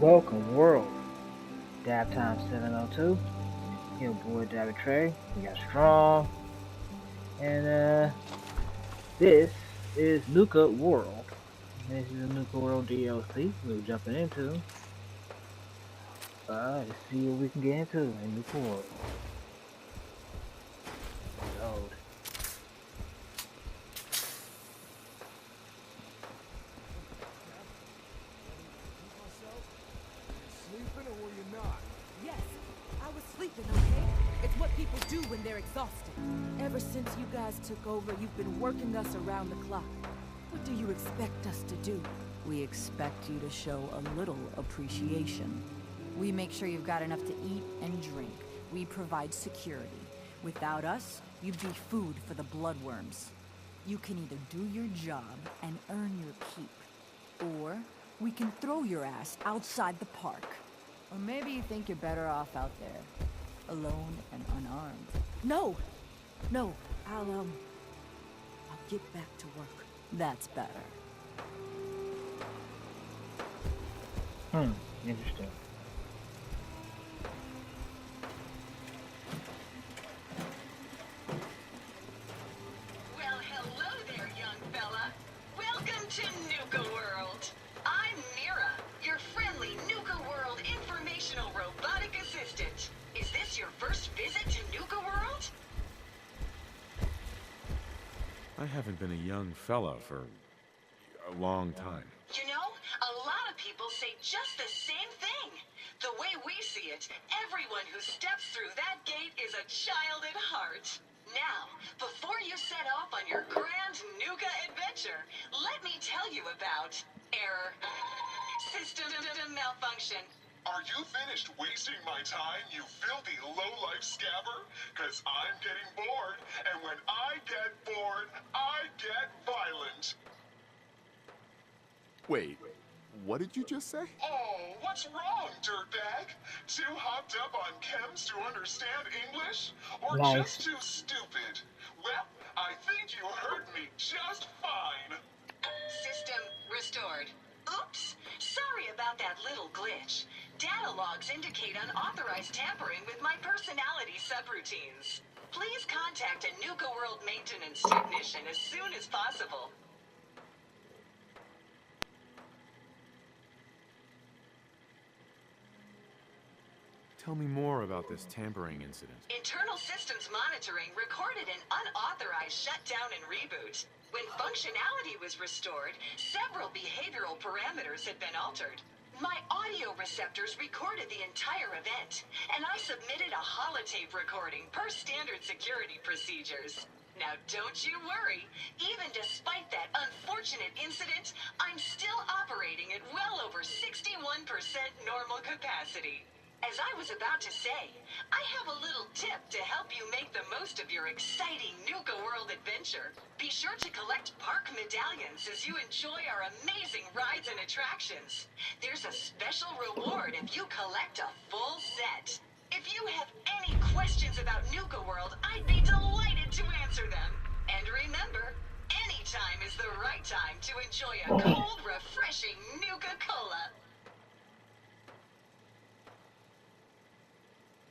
Welcome, world. Dab time 702. Your boy Dabby Trey. We got strong. And this is Nuka World. This is a Nuka World DLC we're jumping into. Let's see what we can get into in Nuka World. Load. Sleeping or were you not? Yes, I was sleeping, okay? It's what people do when they're exhausted. Ever since you guys took over, you've been working us around the clock. What do you expect us to do? We expect you to show a little appreciation. We make sure you've got enough to eat and drink. We provide security. Without us, you'd be food for the bloodworms. You can either do your job and earn your keep, or we can throw your ass outside the park. Or maybe you think you're better off out there, alone and unarmed. No! No, I'll get back to work. That's better. Interesting. Well, hello there, young fella. Welcome to Nuka World. I'm Mira, your friendly Nuka World informational robotic assistant. Is this your first visit to Nuka World? I haven't been a young fella for a long time. You know, a lot of people say just the same thing. The way we see it, everyone who steps through that gate is a child at heart. Now, before you set off on your grand Nuka adventure, let me tell you about error, system malfunction. Are you finished wasting my time, you filthy low-life scabber? Cause I'm getting bored, and when I get bored, I get violent. Wait, what did you just say? Oh, what's wrong, dirtbag? Too hopped up on chems to understand English? Or Nice. just too stupid? Well, I think you heard me just fine. System restored. Oops! Sorry about that little glitch. Data logs indicate unauthorized tampering with my personality subroutines. Please contact a Nuka World maintenance technician as soon as possible. Tell me more about this tampering incident. Internal systems monitoring recorded an unauthorized shutdown and reboot. When functionality was restored, several behavioral parameters had been altered. My audio receptors recorded the entire event, and I submitted a holotape recording per standard security procedures. Now don't you worry, even despite that unfortunate incident, I'm still operating at well over 61% normal capacity. As I was about to say, I have a little tip to help you make the most of your exciting Nuka World adventure. Be sure to collect park medallions as you enjoy our amazing rides and attractions. There's a special reward if you collect a full set. If you have any questions about Nuka World, I'd be delighted to answer them. And remember, any time is the right time to enjoy a cold, refreshing Nuka Cola.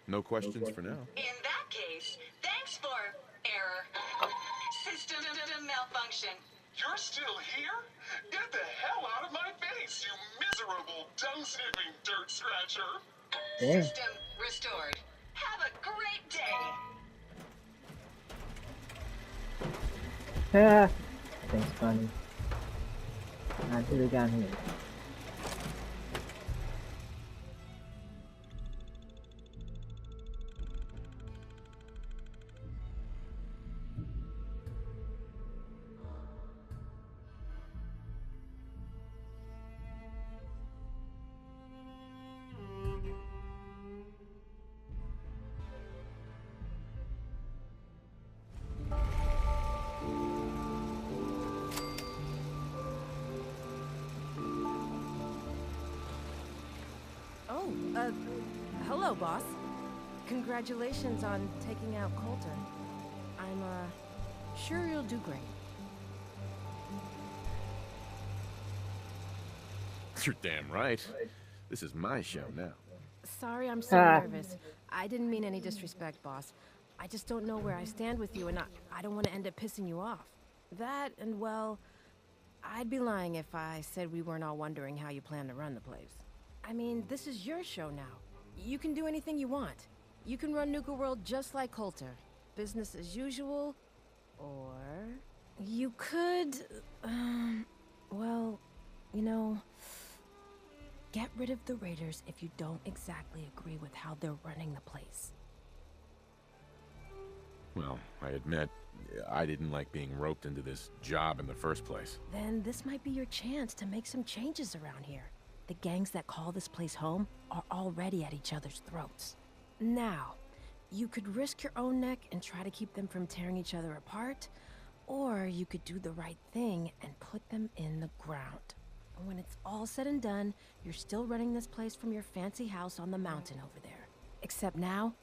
No questions for now. In that case, thanks for error. System malfunction. You're still here? Get the hell out of my face, you miserable, dung-sniffing dirt scratcher! Damn. System restored. Have a great day. Ah, that's funny. I should have gotten here. Oh, hello, boss. Congratulations on taking out Coulter. I'm, sure you'll do great. You're damn right. This is my show now. Sorry I'm so nervous. I didn't mean any disrespect, boss. I just don't know where I stand with you, and I don't want to end up pissing you off. That, and well, I'd be lying if I said we weren't all wondering how you plan to run the place. I mean, this is your show now. You can do anything you want. You can run Nuka World just like Coulter. Business as usual, or you could, well, you know, get rid of the Raiders if you don't exactly agree with how they're running the place. Well, I admit, I didn't like being roped into this job in the first place. Then this might be your chance to make some changes around here. The gangs that call this place home are already at each other's throats. Now, you could risk your own neck and try to keep them from tearing each other apart, or you could do the right thing and put them in the ground. And when it's all said and done, you're still running this place from your fancy house on the mountain over there. Except now,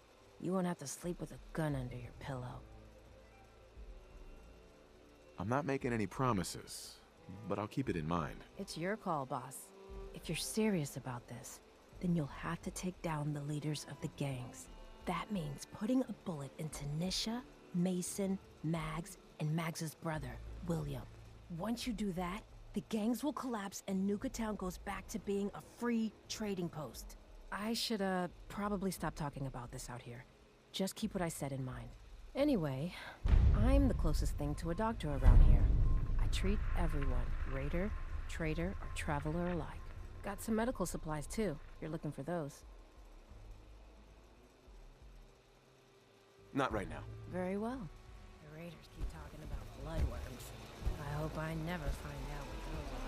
you won't have to sleep with a gun under your pillow. I'm not making any promises, but I'll keep it in mind. It's your call, boss. If you're serious about this, then you'll have to take down the leaders of the gangs. That means putting a bullet into Nisha, Mason, Mags, and Mags's brother, William. Once you do that, the gangs will collapse and Nuka Town goes back to being a free trading post. I should, probably stop talking about this out here. Just keep what I said in mind. Anyway, I'm the closest thing to a doctor around here. I treat everyone, raider, trader, or traveler alike. Got some medical supplies too, if you're looking for those. Not right now. Very well. The raiders keep talking about bloodworms. I hope I never find out what those are.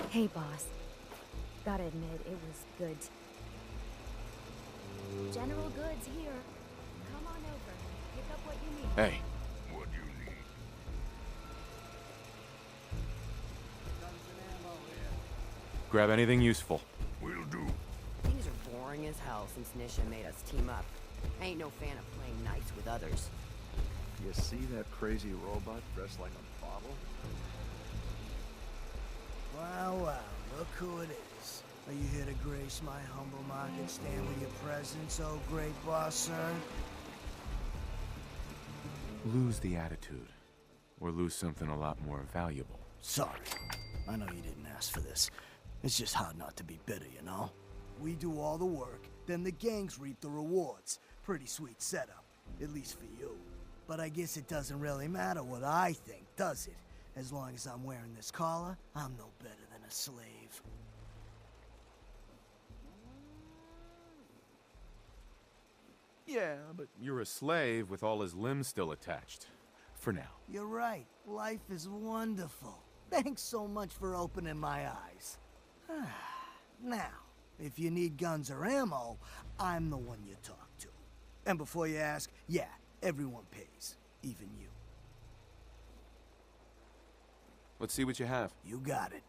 Hey, boss. Gotta admit, it was good. General Goods here. Come on over. Pick up what you need. Hey. What do you need? Grab anything useful. Will do. Things are boring as hell since Nisha made us team up. I ain't no fan of playing nice with others. You see that crazy robot dressed like a bottle? Wow, wow, look who it is. Are you here to grace my humble market stand with your presence, oh great boss, sir? Lose the attitude, or lose something a lot more valuable. Sorry. I know you didn't ask for this. It's just hard not to be bitter, you know? We do all the work, then the gangs reap the rewards. Pretty sweet setup, at least for you. But I guess it doesn't really matter what I think, does it? As long as I'm wearing this collar, I'm no better than a slave. Yeah, but you're a slave with all his limbs still attached. For now. You're right. Life is wonderful. Thanks so much for opening my eyes. Now, if you need guns or ammo, I'm the one you talk to. And before you ask, yeah, everyone pays. Even you. Let's see what you have. You got it.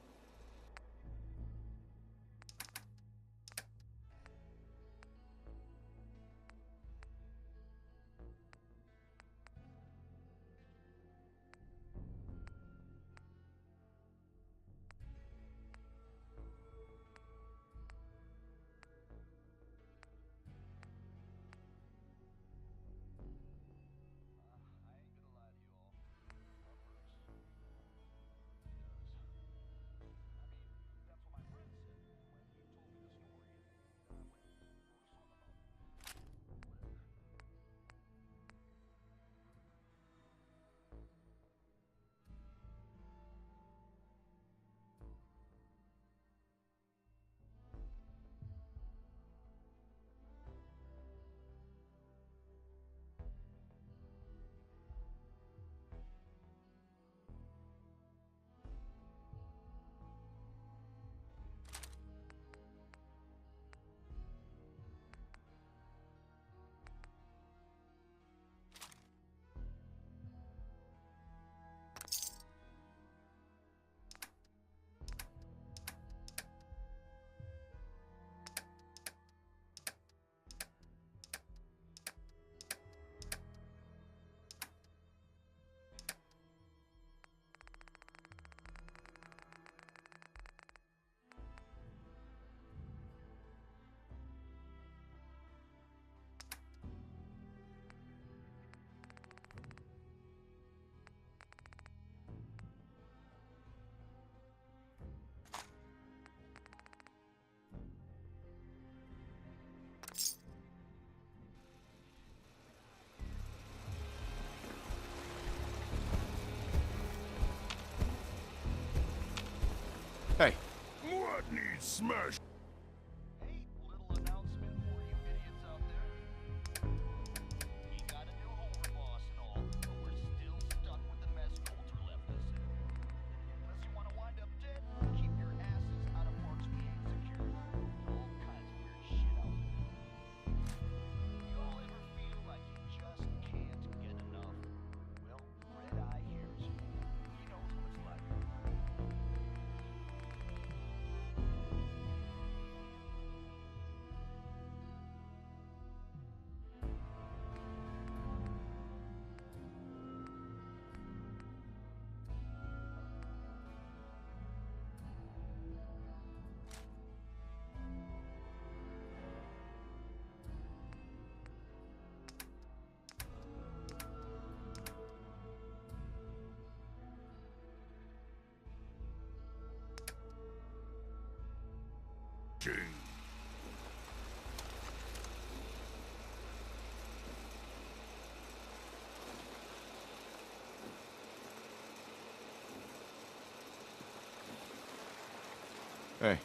Smash! Hey, little announcement for you idiots out there. We got a new home boss and all, but we're still stuck with the mess Coulter left us in. Unless you want to wind up dead, keep your asses out of parks we ain't secure. All kinds of weird shit out there. You all ever feel like you just can't get enough? Well, Red Eye hears you. He knows what it's like. Hey.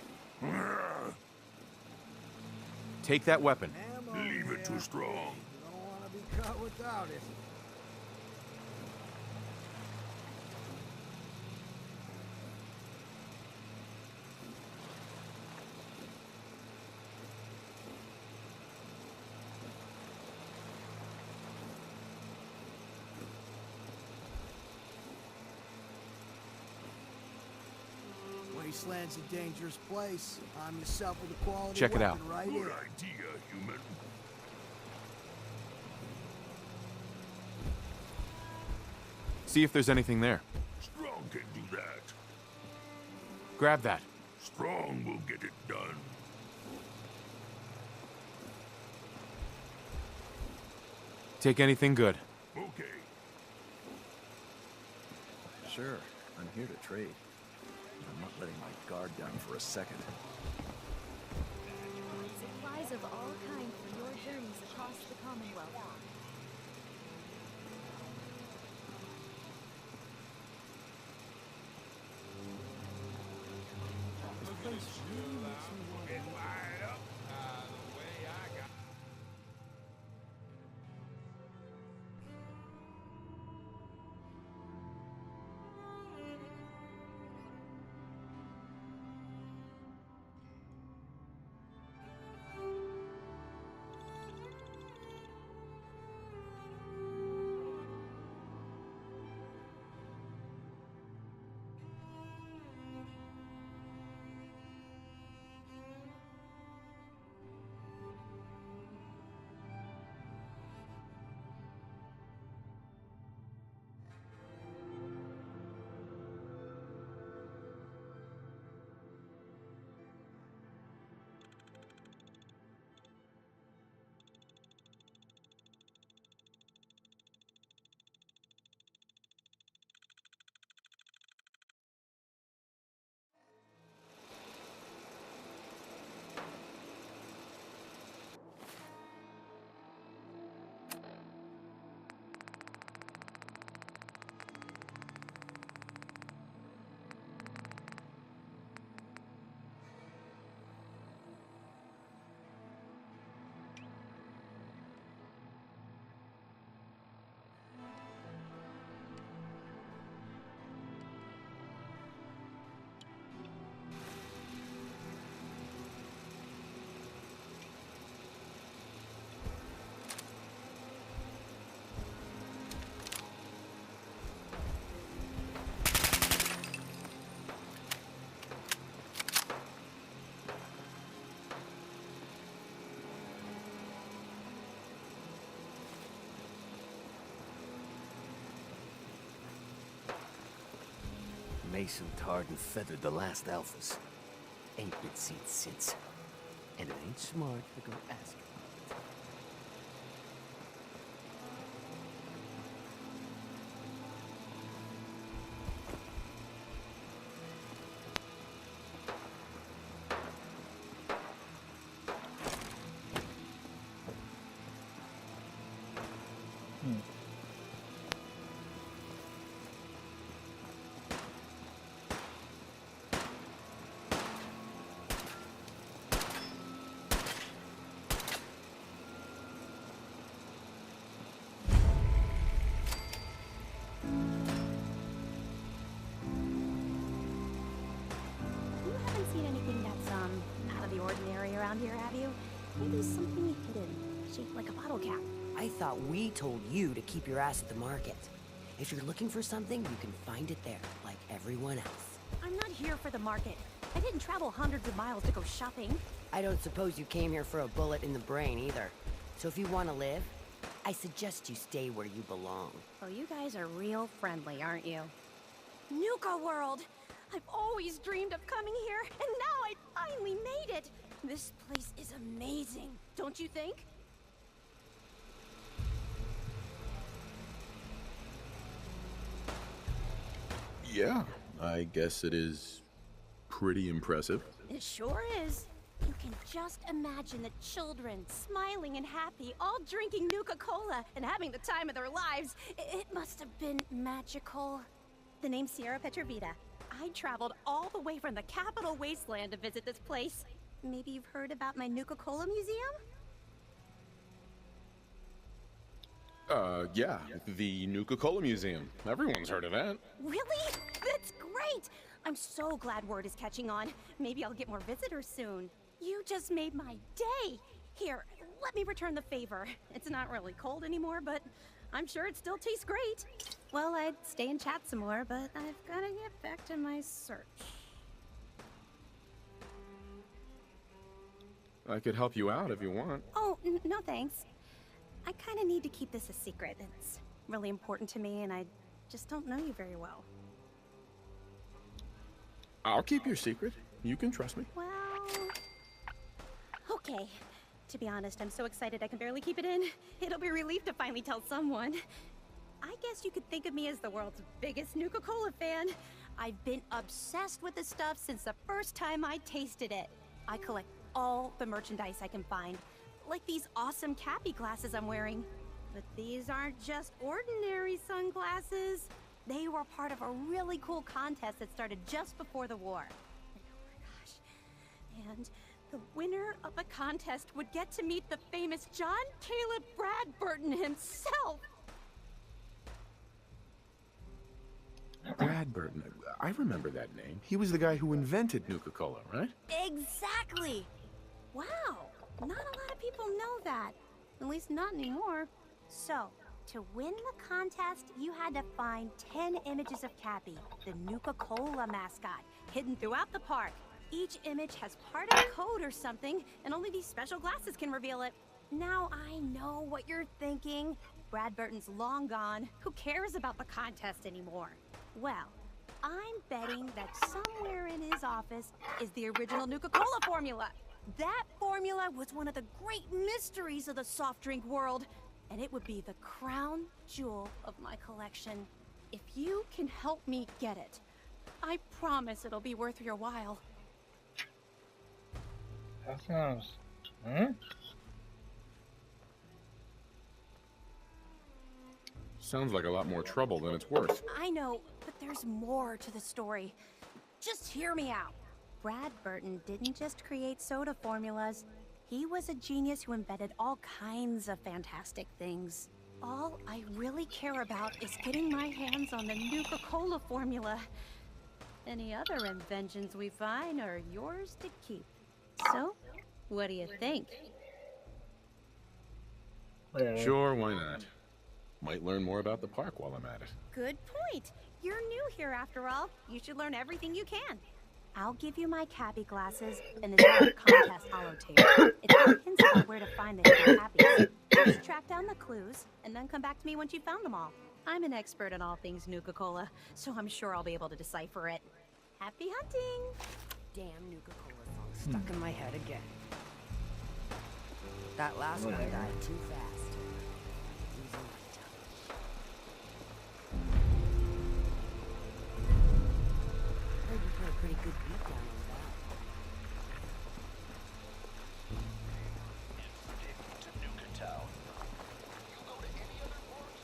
Take that weapon. Leave it too strong. Don't want to be caught without it. Wasteland's a dangerous place. Arm yourself with a quality Check it weapon out. right Good here. idea, human. See if there's anything there. Strong can do that. Grab that. Strong will get it done. Take anything good. Okay. Sure, I'm here to trade. I'm not letting my guard down for a second. Supplies of all kinds for your journeys across the Commonwealth. This place really makes me want to go. Mason tarred and feathered the last alphas. Ain't been seen since. And it ain't smart to go ask about it. ordinary around here, have you? Maybe something hidden, shaped like a bottle cap. I thought we told you to keep your ass at the market. If you're looking for something, you can find it there, like everyone else. I'm not here for the market. I didn't travel hundreds of miles to go shopping. I don't suppose you came here for a bullet in the brain either. So if you want to live, I suggest you stay where you belong. Well, you guys are real friendly, aren't you? Nuka World! I've always dreamed of coming here, and now I finally made it! This place is amazing, don't you think? Yeah, I guess it is pretty impressive. It sure is. You can just imagine the children, smiling and happy, all drinking Nuka-Cola and having the time of their lives. It must have been magical. The name's Sierra Petrovita. I traveled all the way from the capital wasteland to visit this place. Maybe you've heard about my Nuka-Cola museum? Yeah, the Nuka-Cola Museum. Everyone's heard of that. Really? That's great! I'm so glad word is catching on. Maybe I'll get more visitors soon. You just made my day! Here, let me return the favor. It's not really cold anymore, but I'm sure it still tastes great. Well, I'd stay and chat some more, but I've gotta get back to my search. I could help you out if you want. Oh, no thanks. I kinda need to keep this a secret. It's really important to me, and I just don't know you very well. I'll keep your secret. You can trust me. Well... okay. To be honest, I'm so excited I can barely keep it in. It'll be a relief to finally tell someone. I guess you could think of me as the world's biggest Nuka-Cola fan. I've been obsessed with this stuff since the first time I tasted it. I collect all the merchandise I can find, like these awesome Cappy glasses I'm wearing. But these aren't just ordinary sunglasses. They were part of a really cool contest that started just before the war. And oh my gosh. And the winner of the contest would get to meet the famous John Caleb Bradburton himself. Bradburton. I remember that name. He was the guy who invented Nuka-Cola, right? Exactly! Wow, not a lot of people know that. At least not anymore. So, to win the contest, you had to find 10 images of Cappy, the Nuka-Cola mascot, hidden throughout the park. Each image has part of a code or something, and only these special glasses can reveal it. Now I know what you're thinking. Bradburton's long gone. Who cares about the contest anymore? Well, I'm betting that somewhere in his office is the original Nuka-Cola formula. That formula was one of the great mysteries of the soft drink world, and it would be the crown jewel of my collection. If you can help me get it, I promise it'll be worth your while. That sounds... Sounds like a lot more trouble than it's worth. I know, but there's more to the story. Just hear me out. Bradburton didn't just create soda formulas. He was a genius who invented all kinds of fantastic things. All I really care about is getting my hands on the Nuka-Cola formula. Any other inventions we find are yours to keep. So, what do you think? Sure, why not? Might learn more about the park while I'm at it. Good point. You're new here after all. You should learn everything you can. I'll give you my Cappy glasses and this contest holotape. It's got hints about where to find the hidden Cappies. Just track down the clues and then come back to me once you've found them all. I'm an expert in all things Nuka-Cola, so I'm sure I'll be able to decipher it. Happy hunting! Damn Nuka-Cola song stuck in my head again. That last one died too fast. Losing my touch. Heard you put a pretty good beat down on that. If to Nuka Town, you go to any other parks?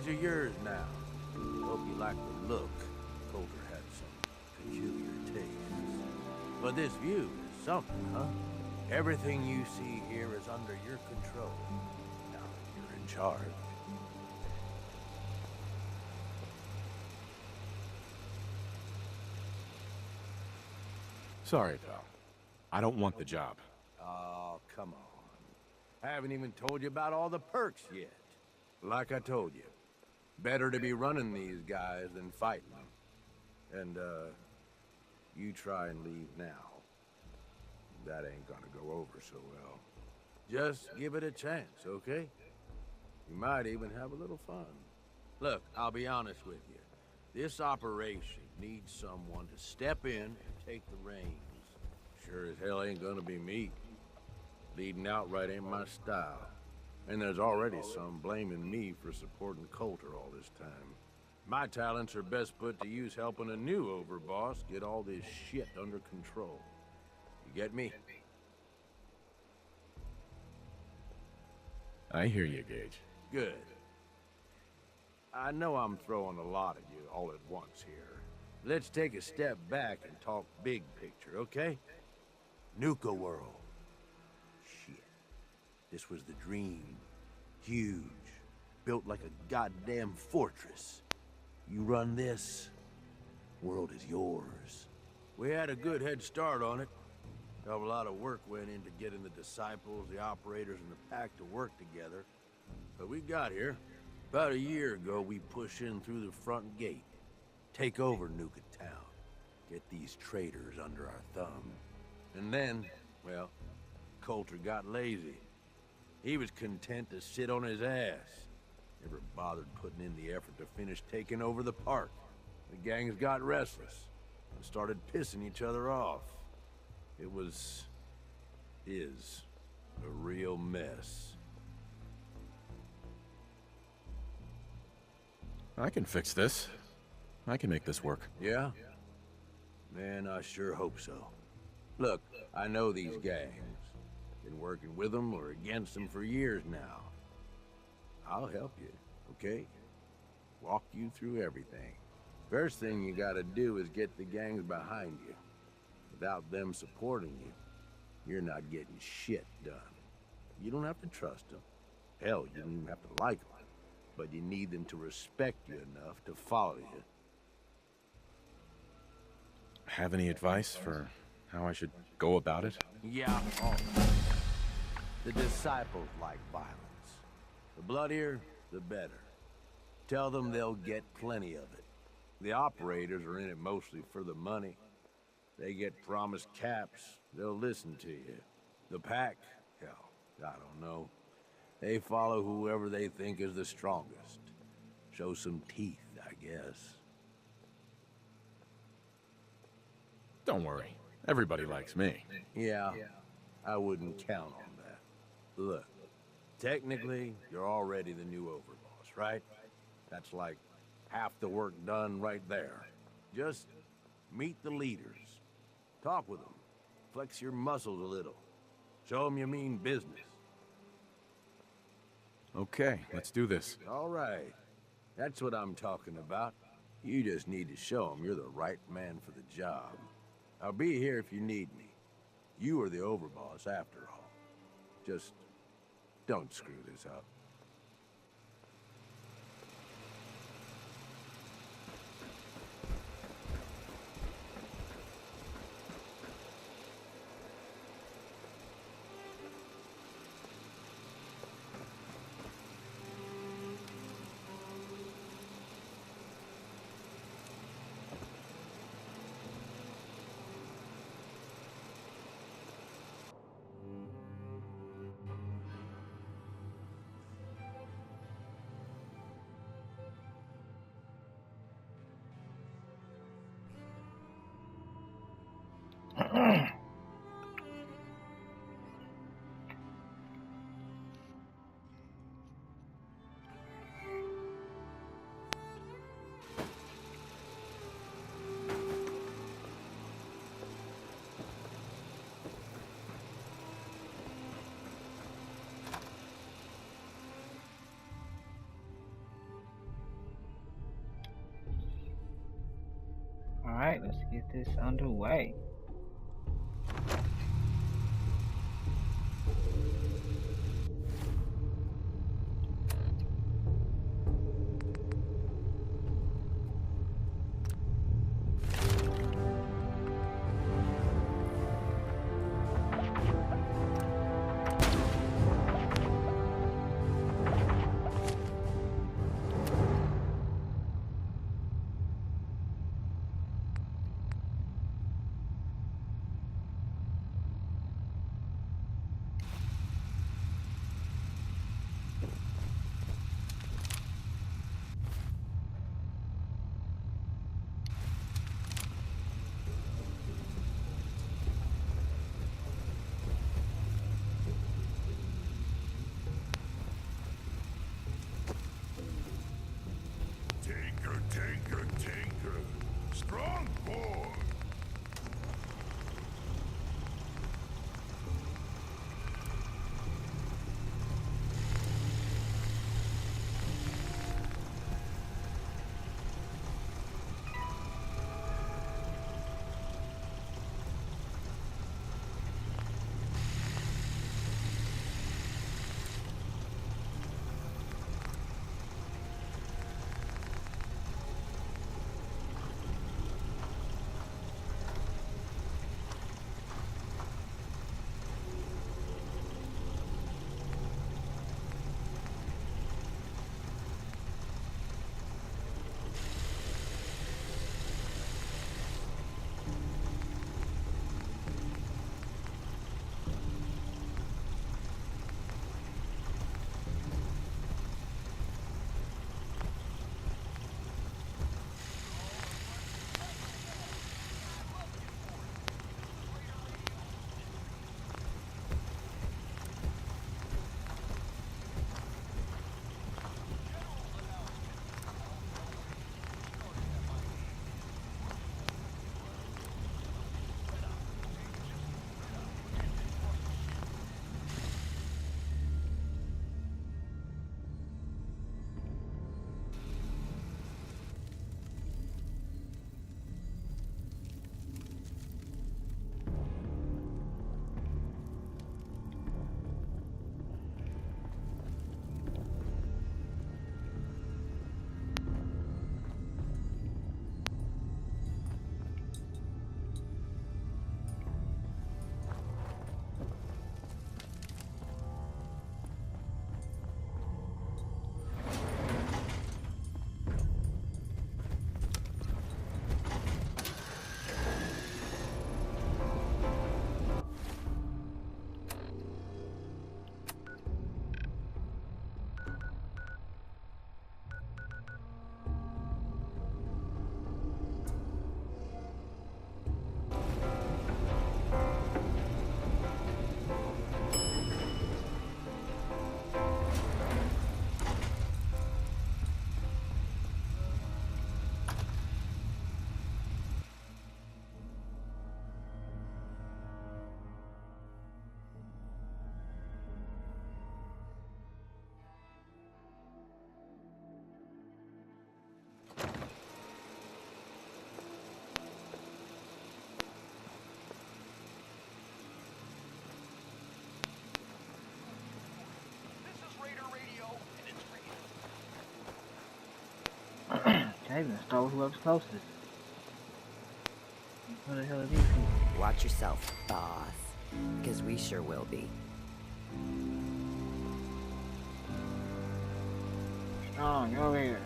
are yours now. Hope you like the look. Coulter had some peculiar tastes. But this view is something, huh? Everything you see here is under your control. Now you're in charge. Sorry, pal. I don't want the job. Oh, come on. I haven't even told you about all the perks yet. Like I told you, better to be running these guys than fighting them. And, you try and leave now. That ain't gonna go over so well. Just give it a chance, okay? You might even have a little fun. Look, I'll be honest with you. This operation needs someone to step in and take the reins. Sure as hell ain't gonna be me. Leading outright ain't my style. And there's already some blaming me for supporting Coulter all this time. My talents are best put to use helping a new overboss get all this shit under control. You get me? I hear you, Gage. Good. I know I'm throwing a lot at you all at once here. Let's take a step back and talk big picture, okay? Nuka world. Shit. This was the dream. Huge. Built like a goddamn fortress. You run this, world is yours. We had a good head start on it. A lot of work went into getting the disciples, the operators, and the pack to work together. But we got here. About a year ago, we push in through the front gate. Take over Nuka Town. Get these traitors under our thumb. And then, well, Coulter got lazy. He was content to sit on his ass. Never bothered putting in the effort to finish taking over the park. The gangs got restless and started pissing each other off. It is a real mess. I can fix this. I can make this work. Yeah? Man, I sure hope so. Look, I know these gangs. Been working with them or against them for years now. I'll help you, okay? Walk you through everything. First thing you gotta do is get the gangs behind you. Without them supporting you, you're not getting shit done. You don't have to trust them. Hell, you don't even have to like them. But you need them to respect you enough to follow you. Have any advice for how I should go about it? Yeah, all right. The disciples like violence. The bloodier, the better. Tell them they'll get plenty of it. The operators are in it mostly for the money. They get promised caps, they'll listen to you. The pack, hell, I don't know. They follow whoever they think is the strongest. Show some teeth, I guess. Don't worry. Everybody likes me. Yeah, I wouldn't count on that. Look, technically, you're already the new overboss, right? That's like half the work done right there. Just meet the leaders. Talk with them. Flex your muscles a little. Show them you mean business. Okay, let's do this. All right. That's what I'm talking about. You just need to show them you're the right man for the job. I'll be here if you need me. You are the overboss after all. Just don't screw this up. let's get this underway. Tinker, tinker, tinker. Strong board. Okay, let's start with whoever's closest. What the hell are these people? Watch yourself, boss. Because we sure will be. Strong, get over here.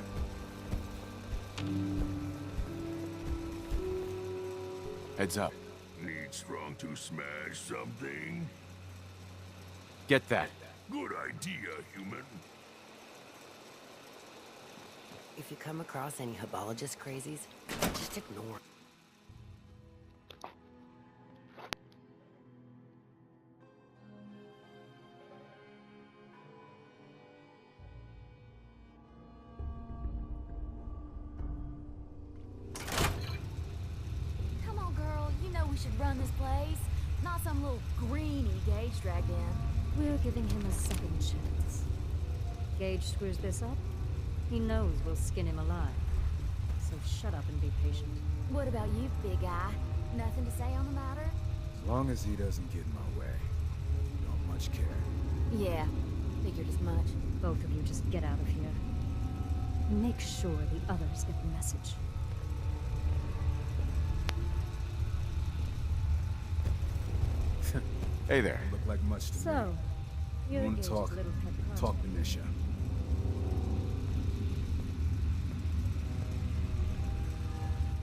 Heads up. Need Strong to smash something? Get that. Good idea, human. If you come across any hebologist crazies, just ignore. Come on, girl. You know we should run this place. Not some little greenie Gage dragged in. We're giving him a second chance. Gage screws this up, he knows we'll skin him alive. so shut up and be patient. What about you, big guy? Nothing to say on the matter? As long as he doesn't get in my way. Don't much care. Yeah, figured as much. Both of you just get out of here. Make sure the others get the message. Hey there. Don't look like much to me. So, you're You wanna Gage's talk? little pet project. Talk to Nisha.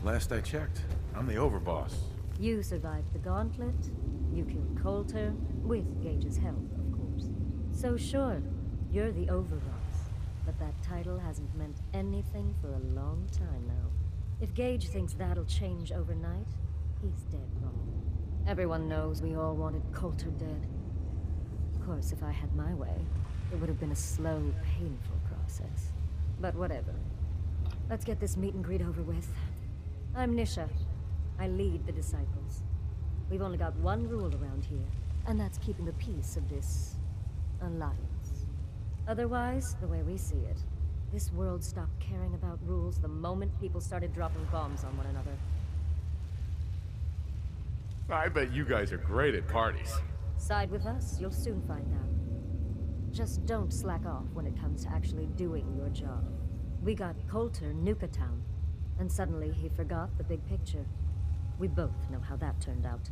Last I checked, I'm the overboss. You survived the gauntlet. You killed Coulter, with Gage's help, of course. So sure, you're the overboss. But that title hasn't meant anything for a long time now. If Gage thinks that'll change overnight, he's dead wrong. Everyone knows we all wanted Coulter dead. Of course, if I had my way, it would have been a slow, painful process. But whatever. Let's get this meet and greet over with. I'm Nisha. I lead the Disciples. We've only got one rule around here, and that's keeping the peace of this alliance. Otherwise, the way we see it, this world stopped caring about rules the moment people started dropping bombs on one another. I bet you guys are great at parties. Side with us, you'll soon find out. Just don't slack off when it comes to actually doing your job. We got Coulter Nuka Town, and suddenly he forgot the big picture. We both know how that turned out.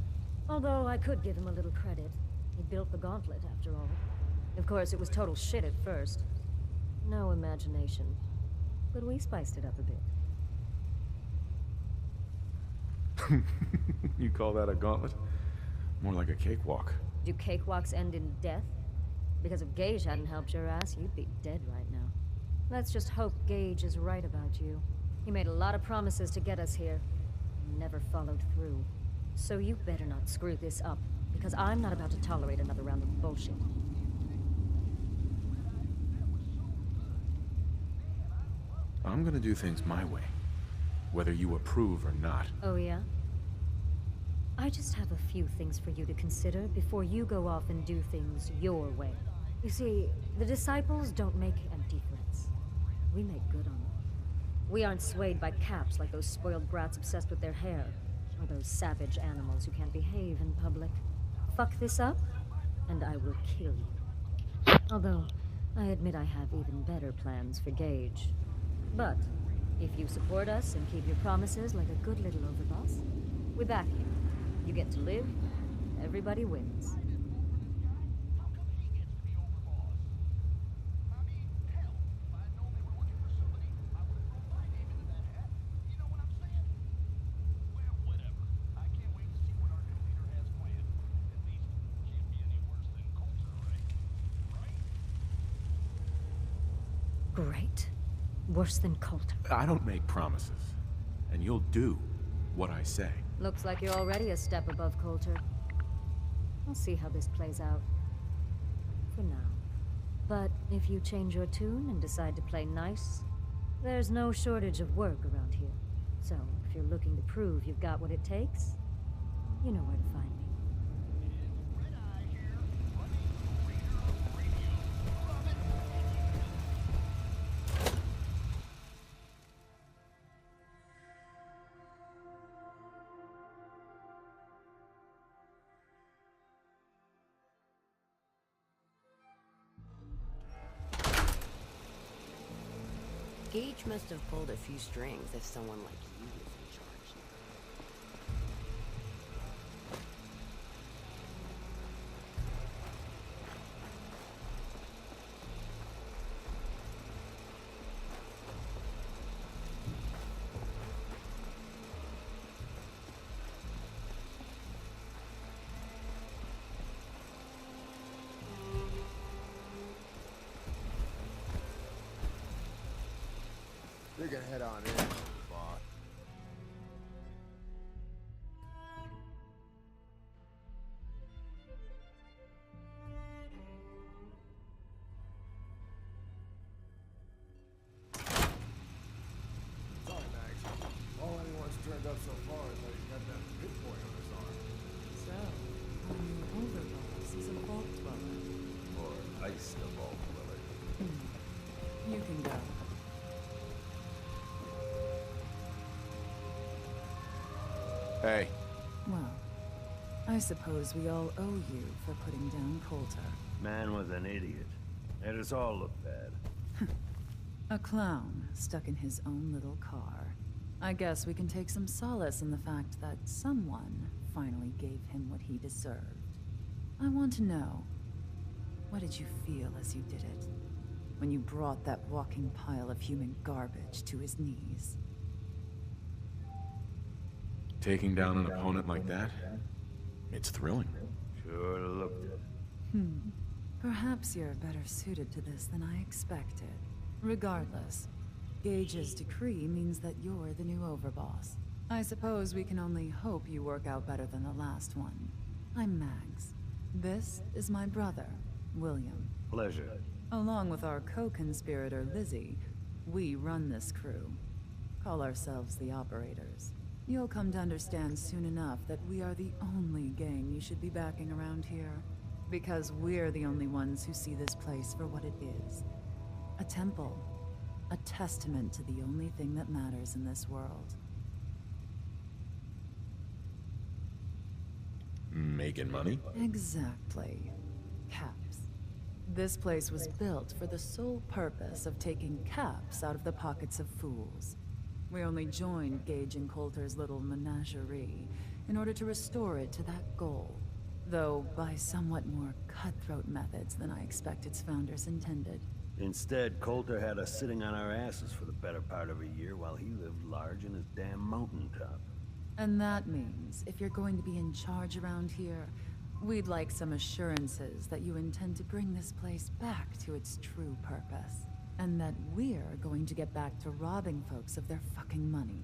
Although I could give him a little credit. He built the gauntlet, after all. Of course, it was total shit at first. No imagination. But we spiced it up a bit. You call that a gauntlet? More like a cakewalk. Do cakewalks end in death? Because if Gage hadn't helped your ass, you'd be dead right now. Let's just hope Gage is right about you. He made a lot of promises to get us here. Never followed through. So you better not screw this up, because I'm not about to tolerate another round of bullshit. I'm gonna do things my way, whether you approve or not. Oh yeah? I just have a few things for you to consider before you go off and do things your way. You see, the Disciples don't make empty threats. We make good on them. We aren't swayed by caps like those spoiled brats obsessed with their hair, or those savage animals who can't behave in public. Fuck this up, and I will kill you. Although, I admit I have even better plans for Gage. But, if you support us and keep your promises like a good little overboss, we back you. You get to live, everybody wins. Great. Worse than Coulter. I don't make promises, and you'll do what I say. Looks like you're already a step above Coulter. We'll see how this plays out. For now. But if you change your tune and decide to play nice, there's no shortage of work around here. So, if you're looking to prove you've got what it takes, you know where to find me. Gage must have pulled a few strings if someone like you was in charge. You're gonna head on in, boss. Sorry, Max. All anyone's turned up so far is that he's got that big boy on his arm. So, overboss is a vault dweller. Or ice the vault dweller. You can go. Hey. Well, I suppose we all owe you for putting down Coulter. Man was an idiot. Made us all look bad. A clown stuck in his own little car. I guess we can take some solace in the fact that someone finally gave him what he deserved. I want to know, what did you feel as you did it? When you brought that walking pile of human garbage to his knees? Taking down an opponent like that? It's thrilling. Sure looked it. Perhaps you're better suited to this than I expected. Regardless, Gage's decree means that you're the new overboss. I suppose we can only hope you work out better than the last one. I'm Mags. This is my brother, William. Pleasure. Along with our co-conspirator, Lizzie, we run this crew. Call ourselves the Operators. You'll come to understand soon enough that we are the only gang you should be backing around here. Because we're the only ones who see this place for what it is. A temple. A testament to the only thing that matters in this world. Making money? Exactly. Caps. This place was built for the sole purpose of taking caps out of the pockets of fools. We only joined Gage and Coulter's little menagerie in order to restore it to that goal. Though by somewhat more cutthroat methods than I expect its founders intended. Instead, Coulter had us sitting on our asses for the better part of a year while he lived large in his damn mountaintop. And that means, if you're going to be in charge around here, we'd like some assurances that you intend to bring this place back to its true purpose. And that we're going to get back to robbing folks of their fucking money.